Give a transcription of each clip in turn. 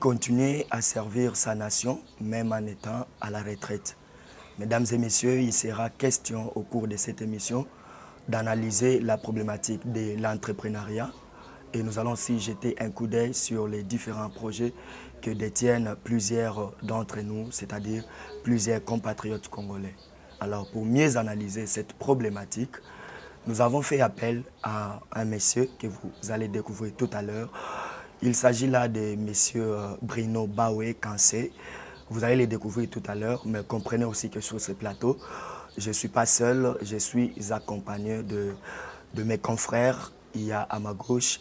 continuer à servir sa nation, même en étant à la retraite. Mesdames et messieurs, il sera question au cours de cette émission d'analyser la problématique de l'entrepreneuriat et nous allons aussi jeter un coup d'œil sur les différents projets que détiennent plusieurs d'entre nous, c'est-à-dire plusieurs compatriotes congolais. Alors, pour mieux analyser cette problématique, nous avons fait appel à un monsieur que vous allez découvrir tout à l'heure. Il s'agit là de monsieur Bruno Bawe Kansé. Vous allez le découvrir tout à l'heure, mais comprenez aussi que sur ce plateau, je ne suis pas seul, je suis accompagné de mes confrères. Il y a à ma gauche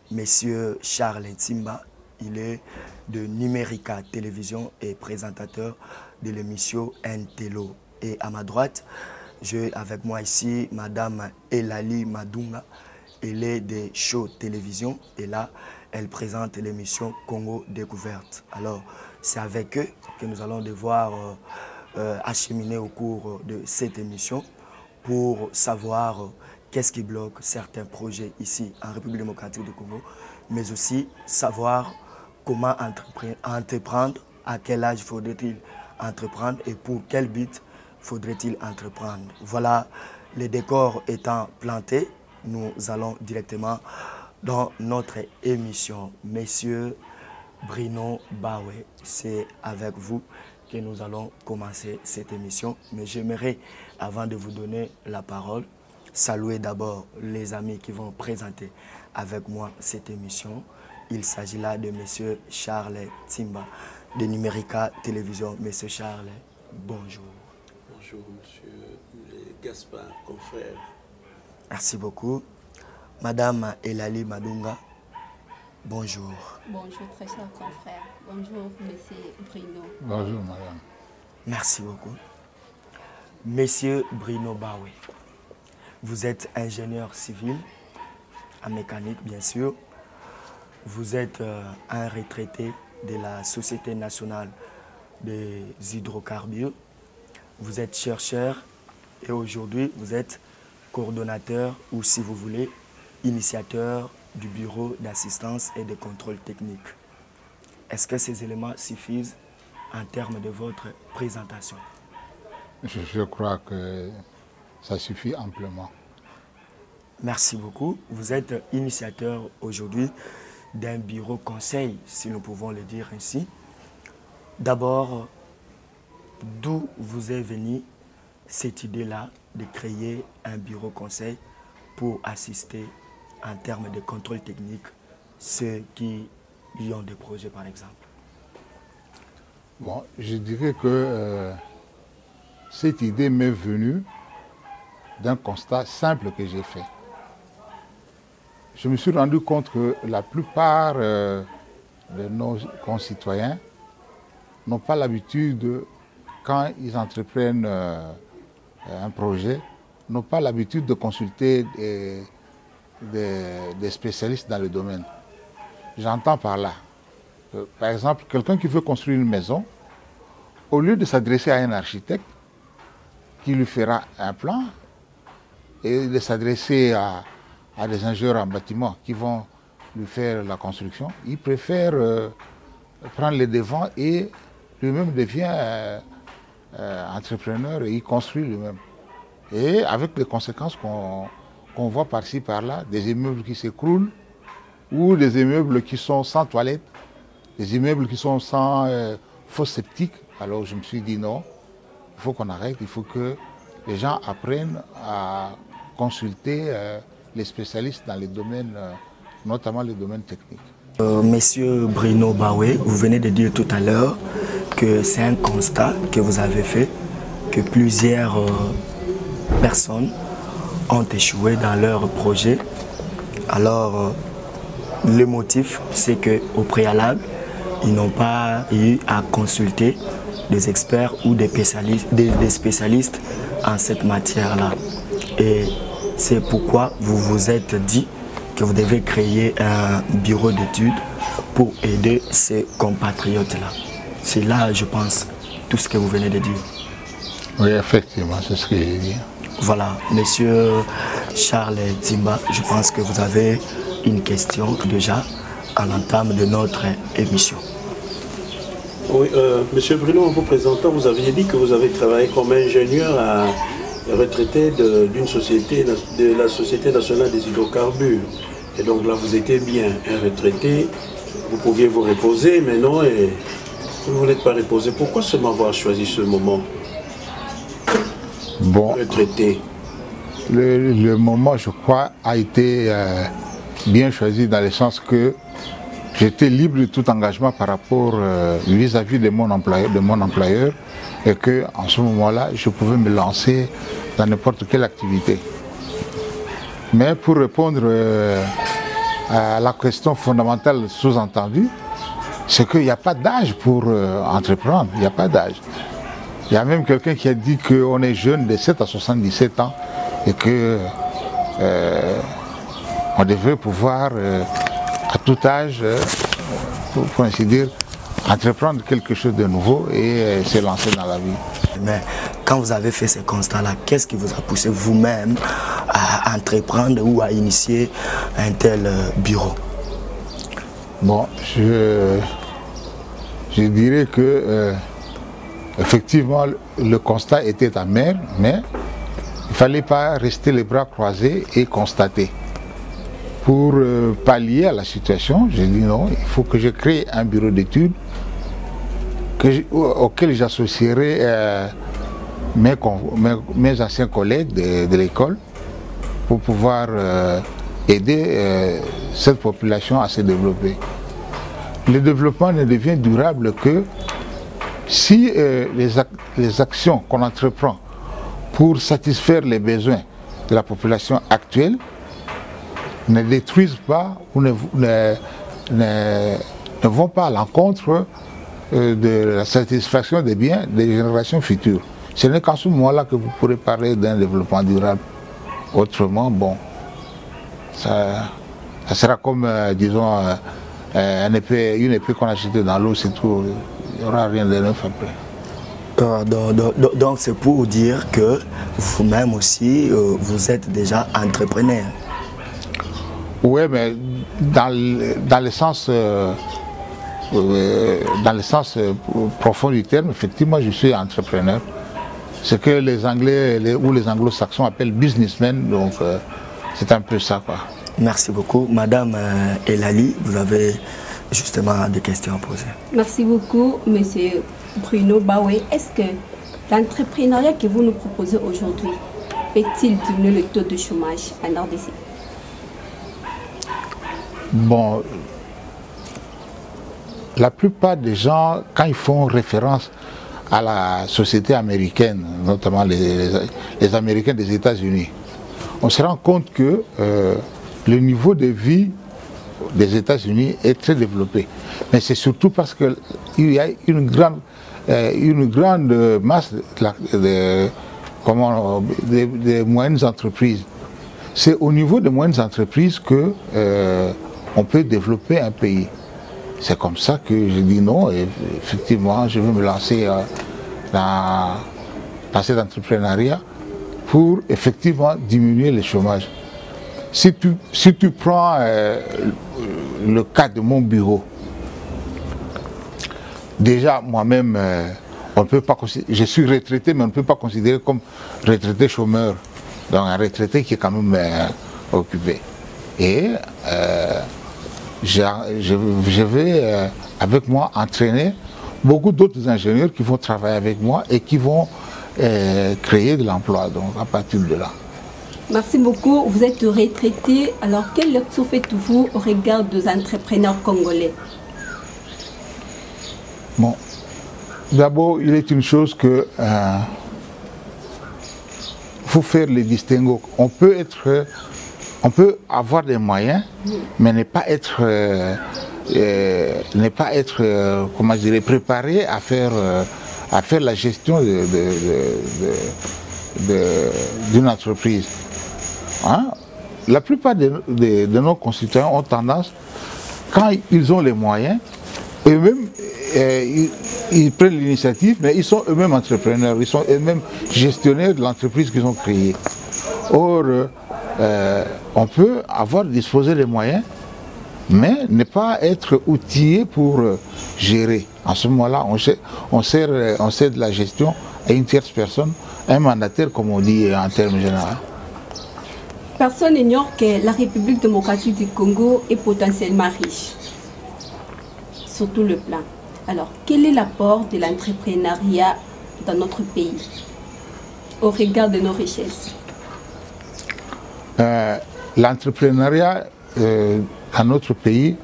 monsieur Charles Ntimba. Il est de Numérica Télévision et présentateur de l'émission Ntello. Et à ma droite, j'ai avec moi ici madame Elali Madunga. Elle est de Show Télévision et là, elle présente l'émission Congo Découverte. Alors, c'est avec eux que nous allons devoir acheminer au cours de cette émission pour savoir qu'est-ce qui bloque certains projets ici en République démocratique du Congo, mais aussi savoir comment entreprendre, à quel âge faudrait-il entreprendre et pour quel but faudrait-il entreprendre. Voilà, les décors étant plantés, nous allons directement dans notre émission. Messieurs Bruno Bawe, c'est avec vous que nous allons commencer cette émission. Mais j'aimerais, avant de vous donner la parole, saluer d'abord les amis qui vont présenter avec moi cette émission. Il s'agit là de monsieur Charles Ntimba de Numérica Télévision. Monsieur Charles, bonjour. Bonjour, monsieur Gaspard, confrère. Merci beaucoup. Madame Elali Madunga, bonjour. Bonjour, très cher confrère. Bonjour, monsieur Bruno. Bonjour, madame. Merci beaucoup. Monsieur Bruno Bawe, vous êtes ingénieur civil, en mécanique bien sûr. Vous êtes un retraité de la Société nationale des hydrocarbures. Vous êtes chercheur et aujourd'hui vous êtes coordonnateur ou si vous voulez, initiateur du bureau d'assistance et de contrôle technique. Est-ce que ces éléments suffisent en termes de votre présentation? Je crois que ça suffit amplement. Merci beaucoup. Vous êtes initiateur aujourd'hui d'un bureau conseil, si nous pouvons le dire ainsi. D'abord, d'où vous est venue cette idée-là de créer un bureau conseil pour assister en termes de contrôle technique ceux qui y ont des projets par exemple? Bon, je dirais que cette idée m'est venue d'un constat simple que j'ai fait. Je me suis rendu compte que la plupart de nos concitoyens n'ont pas l'habitude, quand ils entreprennent un projet, n'ont pas l'habitude de consulter des spécialistes dans le domaine. J'entends par là, par exemple, quelqu'un qui veut construire une maison, au lieu de s'adresser à un architecte qui lui fera un plan et de s'adresser à des ingénieurs en bâtiment qui vont lui faire la construction, il préfère prendre les devants et lui-même devient entrepreneur et il construit lui-même. Et avec les conséquences qu'on voit par-ci, par-là, des immeubles qui s'écroulent ou des immeubles qui sont sans toilettes, des immeubles qui sont sans fosse septique. Alors je me suis dit non, il faut qu'on arrête, il faut que les gens apprennent à consulter les spécialistes dans les domaines, notamment les domaines techniques. Monsieur Bruno Bawe, vous venez de dire tout à l'heure que c'est un constat que vous avez fait, que plusieurs personnes ont échoué dans leur projet. Alors, le motif, c'est qu'au préalable, ils n'ont pas eu à consulter des experts ou des spécialistes en cette matière-là. Et c'est pourquoi vous vous êtes dit que vous devez créer un bureau d'études pour aider ces compatriotes-là. C'est là, je pense, tout ce que vous venez de dire. Oui, effectivement, c'est ce que j'ai dit. Voilà, monsieur Charles Ntimba, je pense que vous avez une question déjà à l'entame de notre émission. Oui, Monsieur Bruno, en vous présentant, vous aviez dit que vous avez travaillé comme ingénieur retraité d'une société, de la Société nationale des hydrocarbures. Et donc là, vous étiez bien un retraité, vous pouviez vous reposer, mais non, et vous n'êtes pas reposé. Pourquoi seulement avoir choisi ce moment? Bon, retraité. Le moment, je crois, a été bien choisi dans le sens que j'étais libre de tout engagement par rapport vis-à-vis de mon employeur, et que en ce moment-là, je pouvais me lancer dans n'importe quelle activité. Mais pour répondre à la question fondamentale sous-entendue, c'est qu'il n'y a pas d'âge pour entreprendre, il n'y a pas d'âge. Il y a même quelqu'un qui a dit qu'on est jeune de 7 à 77 ans et que on devait pouvoir à tout âge, pour ainsi dire, entreprendre quelque chose de nouveau et se lancer dans la vie. Mais quand vous avez fait ces constats-là, qu'est-ce qui vous a poussé vous-même à entreprendre ou à initier un tel bureau? Bon, je dirais que effectivement le constat était amer, mais il ne fallait pas rester les bras croisés et constater. Pour pallier à la situation, j'ai dit non, il faut que je crée un bureau d'études auquel j'associerai mes anciens collègues de l'école pour pouvoir aider cette population à se développer. Le développement ne devient durable que si les actions qu'on entreprend pour satisfaire les besoins de la population actuelle ne détruisent pas ou ne vont pas à l'encontre de la satisfaction des biens des générations futures. Ce n'est qu'en ce moment-là que vous pourrez parler d'un développement durable. Autrement, bon, ça sera comme, disons, une épée qu'on a jetée dans l'eau, c'est tout. Il n'y aura rien de neuf après. Donc c'est pour dire que vous-même aussi, vous êtes déjà entrepreneur. Oui, mais dans le sens profond du terme, effectivement, je suis entrepreneur. Ce que les Anglais ou les Anglo-Saxons appellent businessman, donc c'est un peu ça, quoi. Merci beaucoup. Madame Elali, vous avez justement des questions à poser. Merci beaucoup, Monsieur Bruno Bawé. Est-ce que l'entrepreneuriat que vous nous proposez aujourd'hui peut-il diminuer le taux de chômage en RDC? Bon, la plupart des gens, quand ils font référence à la société américaine, notamment les Américains des États-Unis, on se rend compte que le niveau de vie des États-Unis est très développé. Mais c'est surtout parce qu'il y a une grande masse de moyennes entreprises. C'est au niveau des moyennes entreprises que on peut développer un pays. C'est comme ça que je dis non, et effectivement, je vais me lancer dans cet entrepreneuriat pour effectivement diminuer le chômage. Si tu prends le cas de mon bureau, déjà moi-même, on ne peut pas je suis retraité, mais on ne peut pas considérer comme retraité chômeur. Donc un retraité qui est quand même occupé. Et je vais avec moi entraîner beaucoup d'autres ingénieurs qui vont travailler avec moi et qui vont créer de l'emploi, donc à partir de là. Merci beaucoup. Vous êtes retraité. Alors, quelle lecture faites-vous au regard des entrepreneurs congolais? Bon, d'abord, il est une chose que faut faire les distinguos. On peut avoir des moyens, mais ne pas être comment je dirais, préparé à faire la gestion d'une entreprise. Hein? La plupart de nos concitoyens ont tendance, quand ils ont les moyens, eux-mêmes, ils prennent l'initiative, mais ils sont eux-mêmes entrepreneurs, ils sont eux-mêmes gestionnaires de l'entreprise qu'ils ont créée. Or, on peut avoir disposé des moyens, mais ne pas être outillé pour gérer. En ce moment-là, on sert de la gestion à une tierce personne, un mandataire, comme on dit en termes généraux. Personne n'ignore que la République démocratique du Congo est potentiellement riche, sur tout le plan. Alors, quel est l'apport de l'entrepreneuriat dans notre pays, au regard de nos richesses? L'entrepreneuriat dans notre pays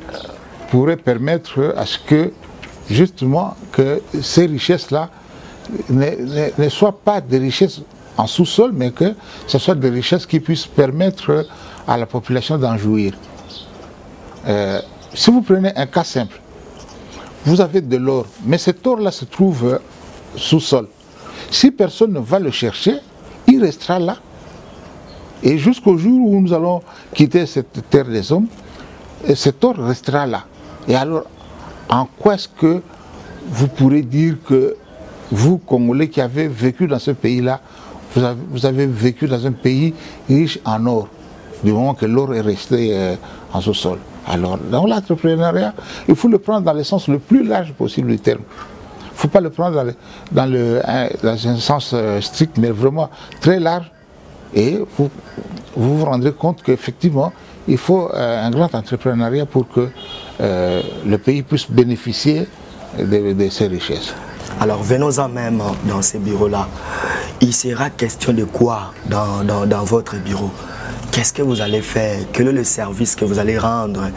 pourrait permettre à ce que, justement, que ces richesses-là ne soient pas des richesses en sous-sol, mais que ce soit des richesses qui puissent permettre à la population d'en jouir. Si vous prenez un cas simple, vous avez de l'or, mais cet or-là se trouve sous-sol. Si personne ne va le chercher, il restera là. Et jusqu'au jour où nous allons quitter cette terre des hommes, cet or restera là. Et alors, en quoi est-ce que vous pourrez dire que vous, Congolais, qui avez vécu dans ce pays-là, vous avez vécu dans un pays riche en or, du moment que l'or est resté en sous-sol? Alors, dans l'entrepreneuriat, il faut le prendre dans le sens le plus large possible du terme. Il ne faut pas le prendre dans un sens strict, mais vraiment très large. Et vous vous rendrez compte qu'effectivement, il faut un grand entrepreneuriat pour que le pays puisse bénéficier de ces richesses. Alors venons-en même dans ces bureaux-là. Il sera question de quoi dans votre bureau? Qu'est-ce que vous allez faire? Quel est le service que vous allez rendre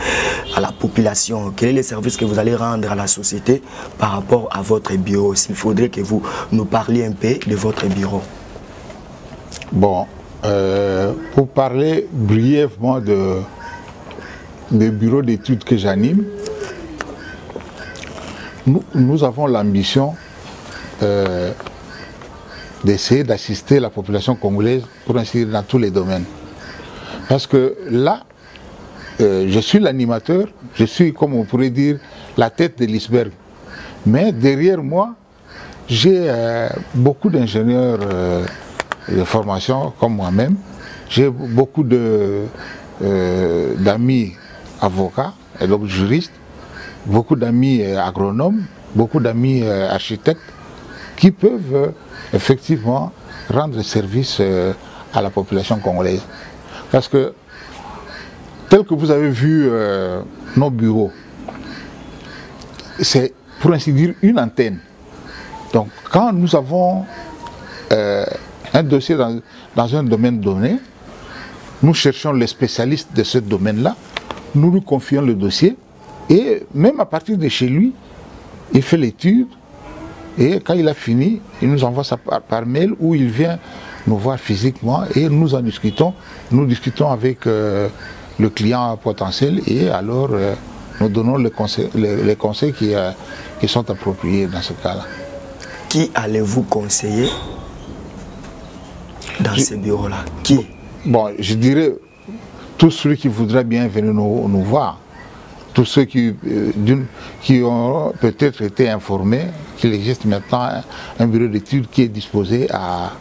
à la population? Quel est le service que vous allez rendre à la société par rapport à votre bureau? S'il faudrait que vous nous parliez un peu de votre bureau. Bon, pour parler brièvement des bureaux d'études que j'anime, nous avons l'ambition d'essayer d'assister la population congolaise, pour ainsi dire, dans tous les domaines. Parce que là, je suis l'animateur, je suis, comme on pourrait dire, la tête de l'iceberg. Mais derrière moi, j'ai beaucoup d'ingénieurs de formation comme moi-même. J'ai beaucoup d'amis avocats et donc juristes, beaucoup d'amis agronomes, beaucoup d'amis architectes qui peuvent effectivement rendre service à la population congolaise. Parce que, tel que vous avez vu nos bureaux, c'est pour ainsi dire une antenne. Donc quand nous avons un dossier dans un domaine donné, nous cherchons les spécialistes de ce domaine-là, nous lui confions le dossier et même à partir de chez lui, il fait l'étude et quand il a fini, il nous envoie ça par mail ou il vient nous voir physiquement et nous en discutons. Nous discutons avec le client potentiel et alors nous donnons les conseils qui sont appropriés dans ce cas-là. Qui allez-vous conseiller dans ces bureaux-là? Qui? Bon, je dirais tous ceux qui voudraient bien venir nous voir. Tous ceux qui ont peut-être été informés qu'il existe maintenant un bureau d'études qui est disposé à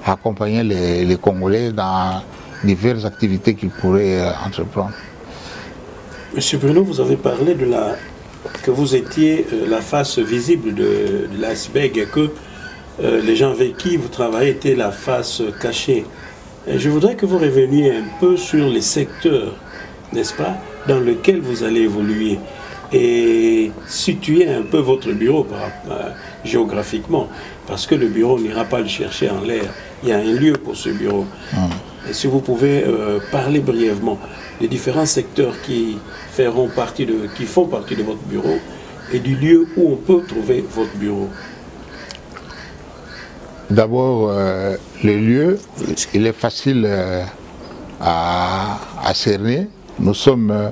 accompagner les Congolais dans diverses activités qu'ils pourraient entreprendre. Monsieur Bruno, vous avez parlé que vous étiez la face visible de l'iceberg et que les gens avec qui vous travaillez étaient la face cachée. Et je voudrais que vous reveniez un peu sur les secteurs, n'est-ce pas, dans lesquels vous allez évoluer et situer un peu votre bureau géographiquement, parce que le bureau n'ira pas le chercher en l'air. Il y a un lieu pour ce bureau. Et si vous pouvez parler brièvement des différents secteurs qui font partie de votre bureau et du lieu où on peut trouver votre bureau. D'abord, le lieu, il est facile à cerner. Nous sommes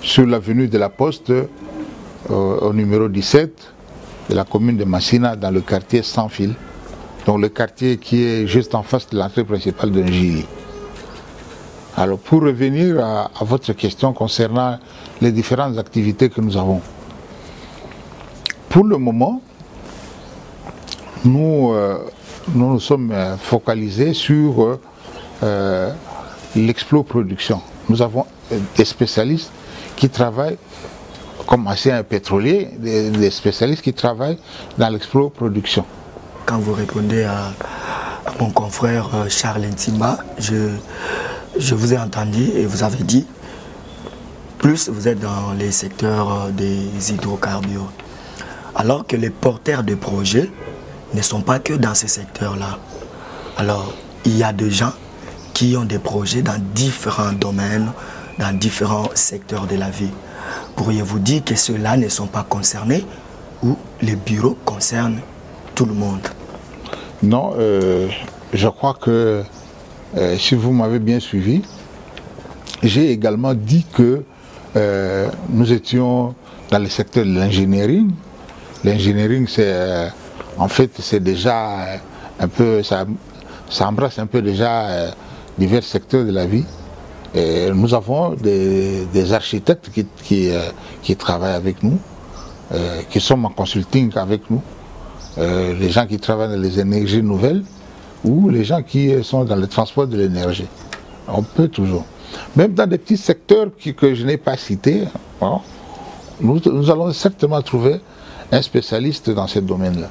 sur l'avenue de la Poste, au numéro 17 de la commune de Massina, dans le quartier Sans Fil. Donc le quartier qui est juste en face de l'entrée principale de Njili. Alors pour revenir à votre question concernant les différentes activités que nous avons. Pour le moment, nous nous sommes focalisés sur l'explo-production. Nous avons des spécialistes qui travaillent comme anciens pétroliers, des spécialistes qui travaillent dans l'explo-production. Quand vous répondez à mon confrère Charles Ntimba, je vous ai entendu et vous avez dit, plus vous êtes dans les secteurs des hydrocarbures, alors que les porteurs de projets ne sont pas que dans ces secteurs-là. Alors, il y a des gens qui ont des projets dans différents domaines, dans différents secteurs de la vie. Pourriez-vous dire que ceux-là ne sont pas concernés ou les bureaux concernent tout le monde? Non, je crois que si vous m'avez bien suivi, j'ai également dit que nous étions dans le secteur de l'engineering. L'engineering, c'est en fait, c'est déjà un peu, ça embrasse un peu déjà divers secteurs de la vie. Et nous avons des architectes qui travaillent avec nous, qui sont en consulting avec nous, les gens qui travaillent dans les énergies nouvelles ou les gens qui sont dans le transport de l'énergie. On peut toujours. Même dans des petits secteurs que je n'ai pas cités, bon, nous allons certainement trouver un spécialiste dans ce domaine-là.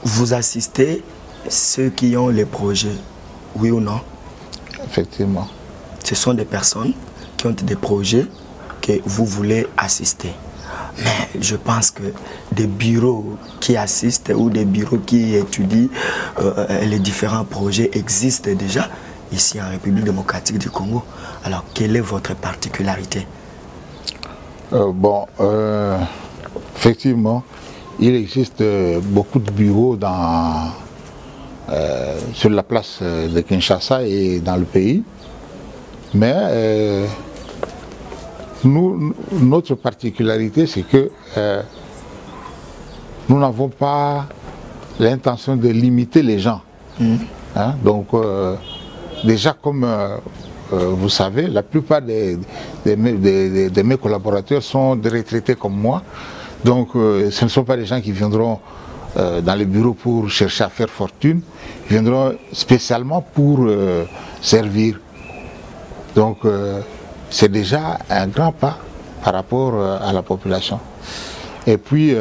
Vous assistez ceux qui ont les projets, oui ou non? Effectivement. Ce sont des personnes qui ont des projets que vous voulez assister. Mais je pense que des bureaux qui assistent ou des bureaux qui étudient les différents projets existent déjà ici en République démocratique du Congo. Alors, quelle est votre particularité? Effectivement, il existe beaucoup de bureaux sur la place de Kinshasa et dans le pays. Mais notre particularité, c'est que nous n'avons pas l'intention de limiter les gens. Hein? Donc, déjà, comme vous savez, la plupart de mes collaborateurs sont des retraités comme moi. Donc, ce ne sont pas des gens qui viendront dans les bureaux pour chercher à faire fortune. Ils viendront spécialement pour servir. Donc, c'est déjà un grand pas par rapport à la population. Et puis,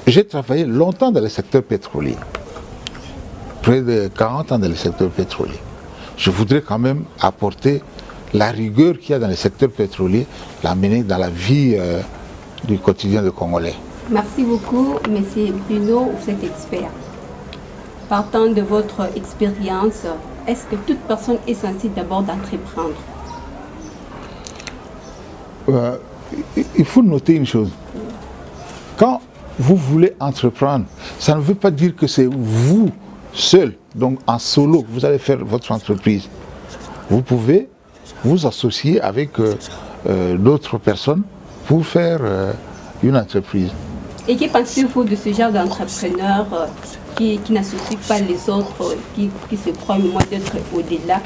j'ai travaillé longtemps dans le secteur pétrolier. Près de 40 ans dans le secteur pétrolier. Je voudrais quand même apporter la rigueur qu'il y a dans le secteur pétrolier, l'amener dans la vie du quotidien des Congolais. Merci beaucoup, M. Bruno, vous êtes expert. Partant de votre expérience, est-ce que toute personne est censée d'abord d'entreprendre? Il faut noter une chose. Quand vous voulez entreprendre, ça ne veut pas dire que c'est vous seul, donc en solo, que vous allez faire votre entreprise. Vous pouvez vous associer avec d'autres personnes pour faire une entreprise. Et que pensez-vous de ce genre d'entrepreneurs qui n'associent pas les autres, qui se croient moins d'être au-delà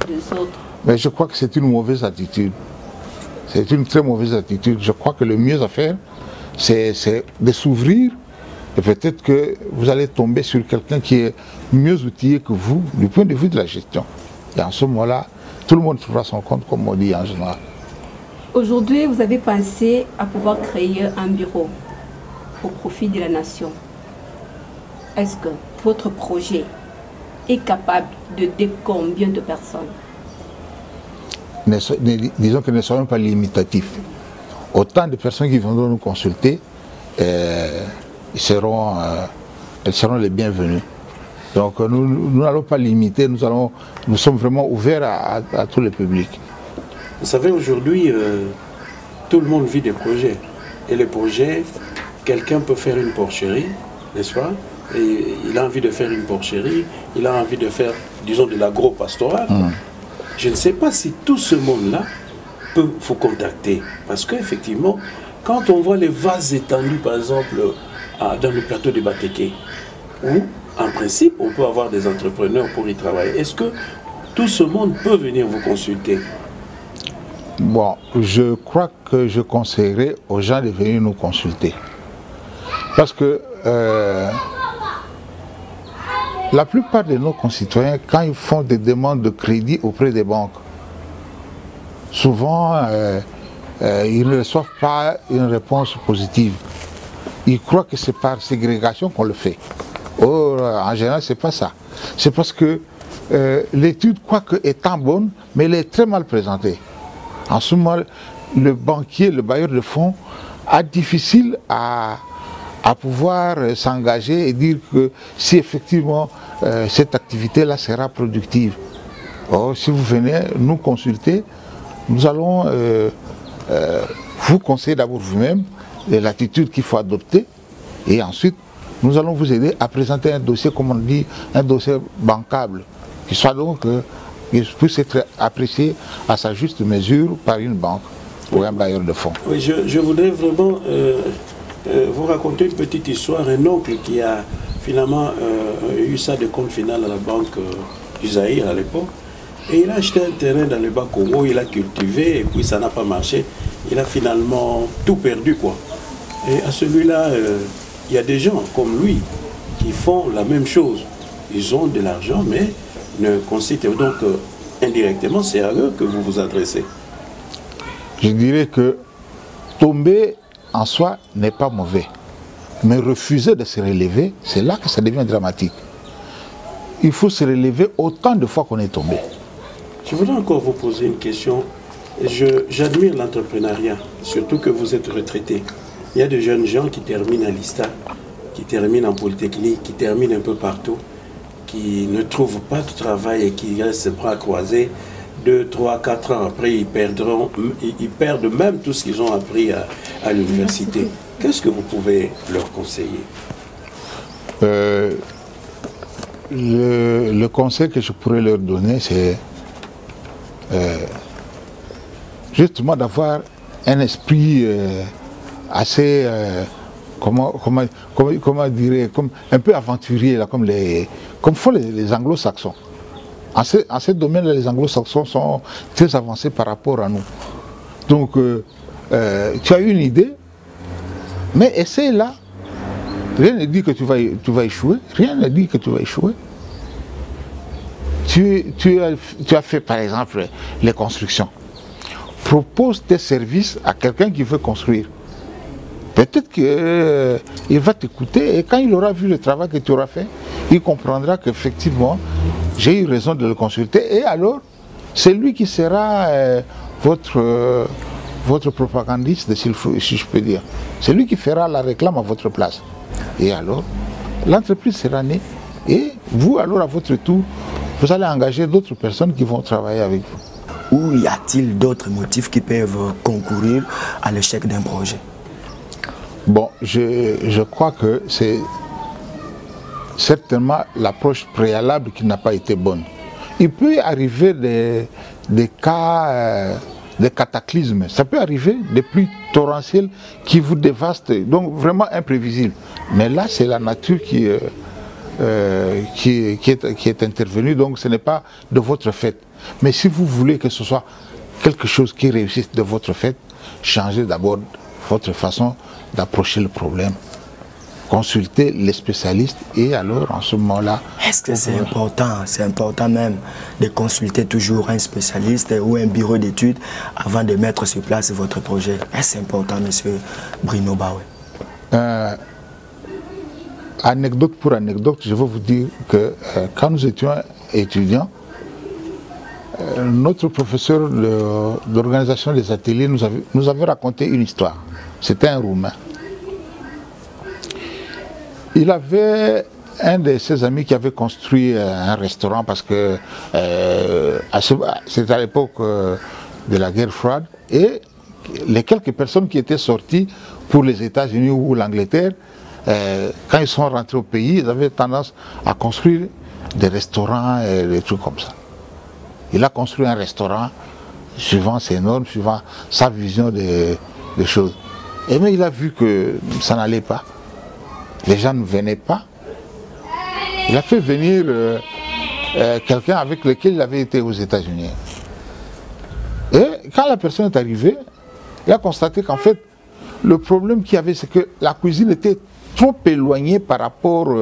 des autres? Mais je crois que c'est une mauvaise attitude. C'est une très mauvaise attitude. Je crois que le mieux à faire, c'est de s'ouvrir. Et peut-être que vous allez tomber sur quelqu'un qui est mieux outillé que vous du point de vue de la gestion. Et en ce moment-là, tout le monde trouvera son compte, comme on dit en général. Aujourd'hui, vous avez pensé à pouvoir créer un bureau au profit de la nation. Est-ce que votre projet est capable d'aider combien de personnes? Disons que ne soyons pas limitatifs. Autant de personnes qui viendront nous consulter, elles seront les bienvenus. Donc nous n'allons pas limiter, nous sommes vraiment ouverts à tous les publics. Vous savez, aujourd'hui, tout le monde vit des projets. Et les projets, quelqu'un peut faire une porcherie, n'est-ce pas? Et il a envie de faire une porcherie, il a envie de faire, disons, de l'agro-pastoral. Je ne sais pas si tout ce monde-là peut vous contacter. Parce qu'effectivement, quand on voit les vases étendus, par exemple, dans le plateau de Batéké, où, en principe, on peut avoir des entrepreneurs pour y travailler, est-ce que tout ce monde peut venir vous consulter? Bon, je crois que je conseillerais aux gens de venir nous consulter. Parce que la plupart de nos concitoyens, quand ils font des demandes de crédit auprès des banques, souvent, ils ne reçoivent pas une réponse positive. Ils croient que c'est par ségrégation qu'on le fait. Or, en général, c'est pas ça. C'est parce que l'étude, quoique étant bonne, mais elle est très mal présentée. En ce moment, le banquier, le bailleur de fonds, a difficile à pouvoir s'engager et dire que si effectivement cette activité-là sera productive. Or, si vous venez nous consulter, nous allons vous conseiller d'abord vous-même l'attitude qu'il faut adopter et ensuite nous allons vous aider à présenter un dossier, comme on dit, un dossier bancable, qui soit donc qui puisse être apprécié à sa juste mesure par une banque ou un bailleur de fonds. Oui, je voudrais vraiment vous raconter une petite histoire. Un oncle qui a finalement eu ça de compte final à la banque du Zaïre à l'époque. Et il a acheté un terrain dans le Bas-Congo, il a cultivé et puis ça n'a pas marché. Il a finalement tout perdu, quoi. Et à celui-là, il y a des gens comme lui qui font la même chose. Ils ont de l'argent, mais ne considèrent donc indirectement, c'est à eux que vous vous adressez. Je dirais que tomber en soi n'est pas mauvais. Mais refuser de se relever, c'est là que ça devient dramatique. Il faut se relever autant de fois qu'on est tombé. Je voudrais encore vous poser une question. J'admire l'entrepreneuriat, surtout que vous êtes retraité. Il y a de jeunes gens qui terminent à l'ISTA, qui terminent en Polytechnique, qui terminent un peu partout, qui ne trouvent pas de travail et qui restent bras croisés. 2, 3, 4 ans après, ils perdent même tout ce qu'ils ont appris à l'université. Qu'est-ce que vous pouvez leur conseiller? Le conseil que je pourrais leur donner, c'est justement d'avoir un esprit assez, comment dirais, comme un peu aventurier, là, comme font les anglo-saxons. En ce domaine-là, les anglo-saxons sont très avancés par rapport à nous. Donc, tu as une idée, mais essaie là. Rien ne dit que tu vas échouer. Rien ne dit que tu vas échouer. Tu as fait, par exemple, les constructions. Propose tes services à quelqu'un qui veut construire. Peut-être qu'il va t'écouter et quand il aura vu le travail que tu auras fait, il comprendra qu'effectivement, j'ai eu raison de le consulter. Et alors, c'est lui qui sera votre propagandiste, si je peux dire. C'est lui qui fera la réclame à votre place. Et alors, l'entreprise sera née. Et vous, alors, à votre tour, vous allez engager d'autres personnes qui vont travailler avec vous. Ou y a-t-il d'autres motifs qui peuvent concourir à l'échec d'un projet? Bon, je crois que c'est certainement l'approche préalable qui n'a pas été bonne. Il peut arriver des cas, des cataclysmes. Ça peut arriver, des pluies torrentielles qui vous dévastent, donc vraiment imprévisibles. Mais là, c'est la nature qui est intervenue, donc ce n'est pas de votre fait. Mais si vous voulez que ce soit quelque chose qui réussisse de votre fait, changez d'abord votre façon d'approcher le problème. Consultez les spécialistes et alors en ce moment-là... Est-ce que c'est important même de consulter toujours un spécialiste ou un bureau d'études avant de mettre sur place votre projet? Est-ce que c'est important, monsieur Bruno Baoué? Anecdote pour anecdote, je vais vous dire que quand nous étions étudiants, notre professeur d'organisation des ateliers nous avait raconté une histoire. C'était un Roumain. Il avait un de ses amis qui avait construit un restaurant parce que c'était à l'époque de la guerre froide et les quelques personnes qui étaient sorties pour les États-Unis ou l'Angleterre, quand ils sont rentrés au pays, ils avaient tendance à construire des restaurants et des trucs comme ça. Il a construit un restaurant suivant ses normes, suivant sa vision des choses. Et mais il a vu que ça n'allait pas. Les gens ne venaient pas. Il a fait venir quelqu'un avec lequel il avait été aux États-Unis. Et quand la personne est arrivée, il a constaté qu'en fait, le problème qu'il y avait, c'est que la cuisine était trop éloignée par rapport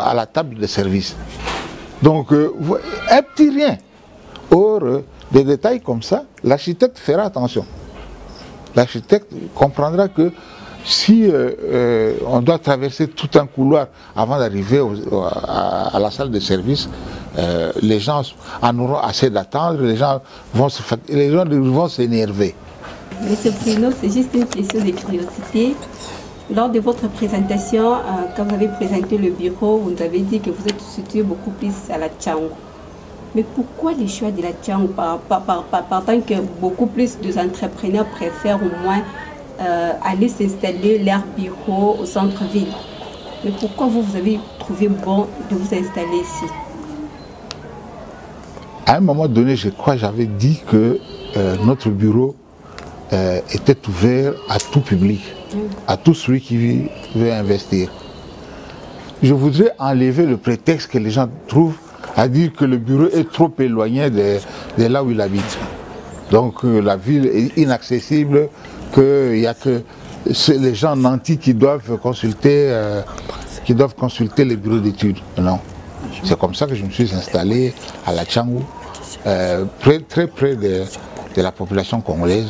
à la table de service. Donc, un petit rien. Or, des détails comme ça, l'architecte fera attention. L'architecte comprendra que si on doit traverser tout un couloir avant d'arriver à la salle de service, les gens en auront assez d'attendre, les gens vont s'énerver. Monsieur Bruno, c'est juste une question de curiosité. Lors de votre présentation, quand vous avez présenté le bureau, vous nous avez dit que vous êtes situé beaucoup plus à la Tchangou. Mais pourquoi le choix de la Tchangou par tant que beaucoup plus d'entrepreneurs préfèrent au moins aller s'installer leur bureau au centre-ville? Mais pourquoi vous avez trouvé bon de vous installer ici? À un moment donné, je crois que j'avais dit que notre bureau était ouvert à tout public, à tout celui qui veut investir. Je voudrais enlever le prétexte que les gens trouvent à dire que le bureau est trop éloigné de là où il habite. Donc la ville est inaccessible, qu'il n'y a que les gens nantis qui doivent consulter les bureaux d'études. Non. C'est comme ça que je me suis installé à la Tchangou, très près de la population congolaise.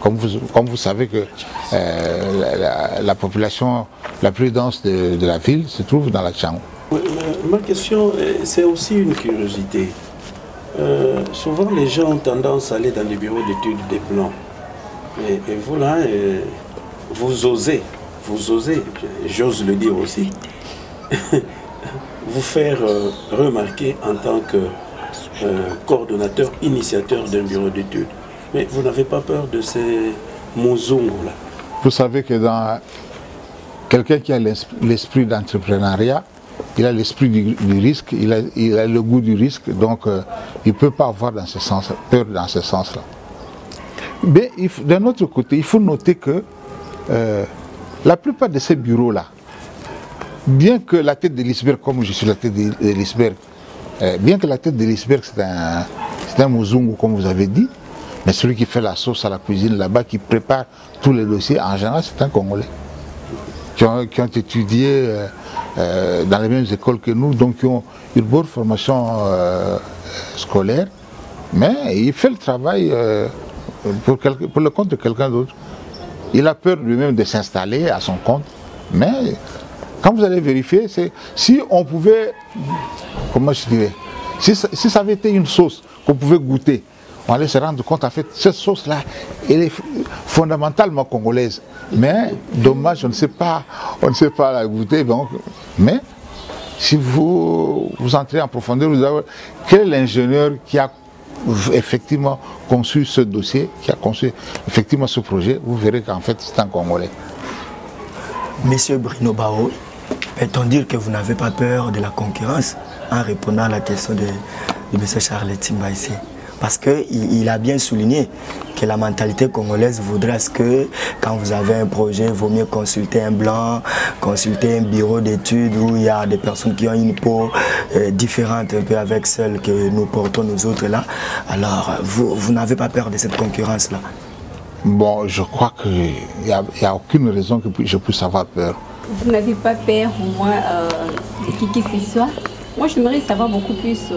Comme vous savez que la population la plus dense de la ville se trouve dans la Tchangou. Ma question, c'est aussi une curiosité. Souvent les gens ont tendance à aller dans les bureaux d'études des plans. Et vous là, vous osez, j'ose le dire aussi, vous faire remarquer en tant que coordonnateur, initiateur d'un bureau d'études. Mais vous n'avez pas peur de ces mozongos-là? Vous savez que dans quelqu'un qui a l'esprit d'entrepreneuriat, il a l'esprit du risque, il a le goût du risque, donc il ne peut pas avoir peur dans ce sens-là. Mais d'un autre côté, il faut noter que la plupart de ces bureaux-là, bien que la tête de l'iceberg, comme je suis la tête de l'iceberg, bien que la tête de l'iceberg c'est un mozungu comme vous avez dit, mais celui qui fait la sauce à la cuisine là-bas, qui prépare tous les dossiers, en général c'est un Congolais. Qui ont étudié dans les mêmes écoles que nous, donc qui ont une bonne formation scolaire, mais il fait le travail pour le compte de quelqu'un d'autre. Il a peur lui-même de s'installer à son compte, mais quand vous allez vérifier, si on pouvait, comment je dirais, si ça avait été une sauce qu'on pouvait goûter, on allait se rendre compte, en fait, cette sauce-là, elle est fondamentalement congolaise. Mais, dommage, on ne sait pas la goûter. Donc, mais, si vous entrez en profondeur, vous allez quel est l'ingénieur qui a effectivement conçu ce dossier, qui a conçu effectivement ce projet, vous verrez qu'en fait, c'est un Congolais. Monsieur Bruno Bao, peut-on dire que vous n'avez pas peur de la concurrence en répondant à la question de M. Charles Timba ici? Parce qu'il a bien souligné que la mentalité congolaise voudrait que quand vous avez un projet, il vaut mieux consulter un blanc, consulter un bureau d'études où il y a des personnes qui ont une peau différente un peu avec celle que nous portons nous autres là. Alors, vous n'avez pas peur de cette concurrence-là? Bon, je crois qu'il n'y a aucune raison que je puisse avoir peur. Vous n'avez pas peur au moins de qui que ce soit? Moi, j'aimerais savoir beaucoup plus.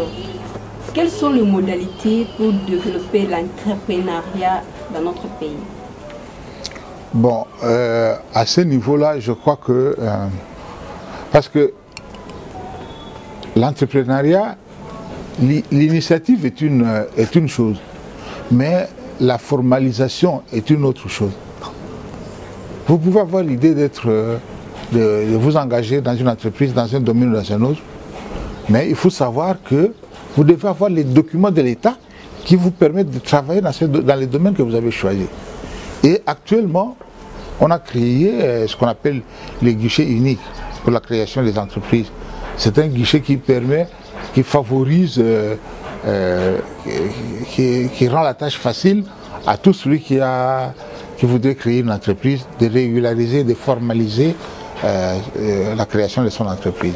Quelles sont les modalités pour développer l'entrepreneuriat dans notre pays? Bon, à ce niveau-là, je crois que... parce que l'entrepreneuriat, l'initiative est une chose, mais la formalisation est une autre chose. Vous pouvez avoir l'idée de vous engager dans une entreprise, dans un domaine ou dans un autre, mais il faut savoir que vous devez avoir les documents de l'État qui vous permettent de travailler dans les domaines que vous avez choisis. Et actuellement, on a créé ce qu'on appelle les guichets uniques pour la création des entreprises. C'est un guichet qui permet, qui favorise, qui rend la tâche facile à tout celui qui voudrait créer une entreprise, de régulariser, de formaliser la création de son entreprise.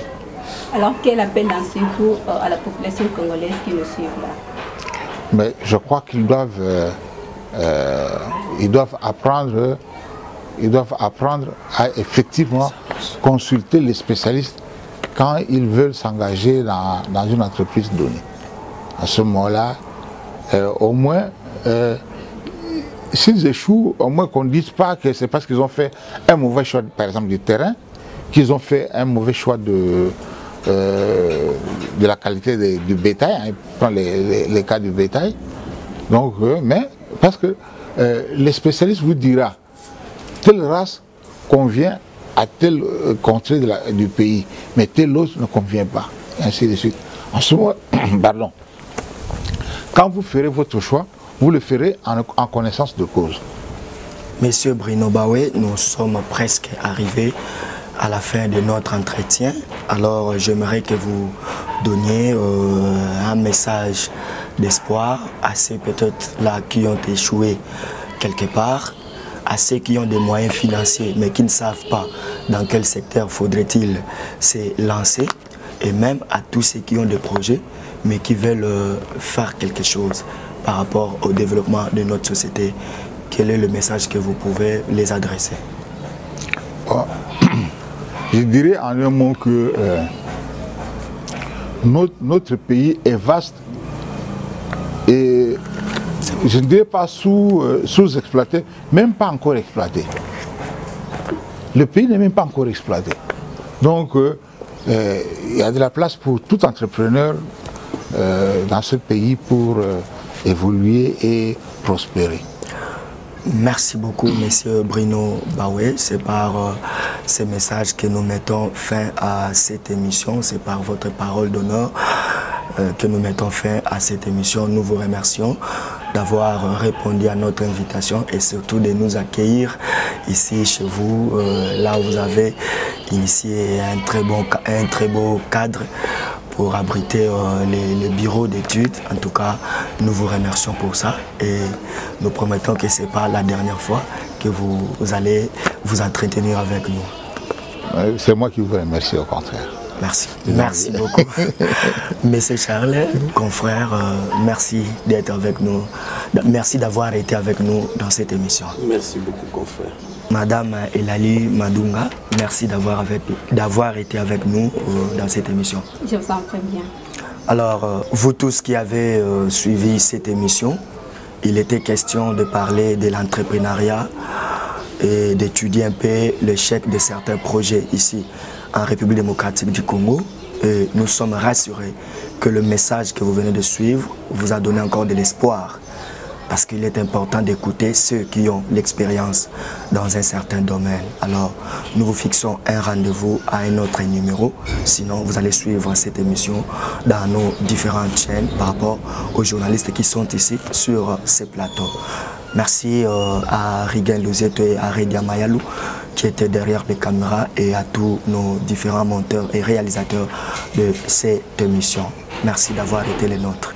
Alors, quel appel lancez-vous à la population congolaise qui nous suit là? Mais je crois qu'ils doivent apprendre à effectivement consulter les spécialistes quand ils veulent s'engager dans une entreprise donnée. À ce moment-là, au moins, s'ils échouent, au moins qu'on ne dise pas que c'est parce qu'ils ont fait un mauvais choix, par exemple, du terrain, qu'ils ont fait un mauvais choix de la qualité du bétail, hein, prend les cas du bétail. Donc, mais parce que les spécialistes vous diront telle race convient à telle contrée du pays, mais telle autre ne convient pas, et ainsi de suite. En ce moment, pardon, quand vous ferez votre choix, vous le ferez en connaissance de cause. Monsieur Bruno Baoué, nous sommes presque arrivés à la fin de notre entretien. Alors j'aimerais que vous donniez un message d'espoir à ceux peut-être là qui ont échoué quelque part, à ceux qui ont des moyens financiers mais qui ne savent pas dans quel secteur faudrait-il se lancer, et même à tous ceux qui ont des projets mais qui veulent faire quelque chose par rapport au développement de notre société. Quel est le message que vous pouvez les adresser? Je dirais en un mot que notre pays est vaste et je ne dirais pas sous-exploité, même pas encore exploité. Le pays n'est même pas encore exploité. Donc il y a de la place pour tout entrepreneur dans ce pays pour évoluer et prospérer. Merci beaucoup, Monsieur Bruno Baoué. C'est par ces messages que nous mettons fin à cette émission. C'est par votre parole d'honneur que nous mettons fin à cette émission. Nous vous remercions d'avoir répondu à notre invitation et surtout de nous accueillir ici chez vous, là où vous avez initié un très beau cadre pour abriter les bureaux d'études. En tout cas, nous vous remercions pour ça et nous promettons que ce n'est pas la dernière fois que vous allez vous entretenir avec nous. C'est moi qui vous remercie, au contraire. Merci. Merci beaucoup. Monsieur Charles, confrère, merci d'être avec nous. Merci d'avoir été avec nous dans cette émission. Merci beaucoup, confrère. Madame Elali Madunga, merci d'avoir été avec nous dans cette émission. Je vous en prie bien. Alors, vous tous qui avez suivi cette émission, il était question de parler de l'entrepreneuriat et d'étudier un peu l'échec de certains projets ici en République démocratique du Congo. Et nous sommes rassurés que le message que vous venez de suivre vous a donné encore de l'espoir. Parce qu'il est important d'écouter ceux qui ont l'expérience dans un certain domaine. Alors, nous vous fixons un rendez-vous à un autre numéro. Sinon, vous allez suivre cette émission dans nos différentes chaînes par rapport aux journalistes qui sont ici sur ces plateaux. Merci à Rigen Luzeto et à Redia Mayalou qui étaient derrière les caméras et à tous nos différents monteurs et réalisateurs de cette émission. Merci d'avoir été les nôtres.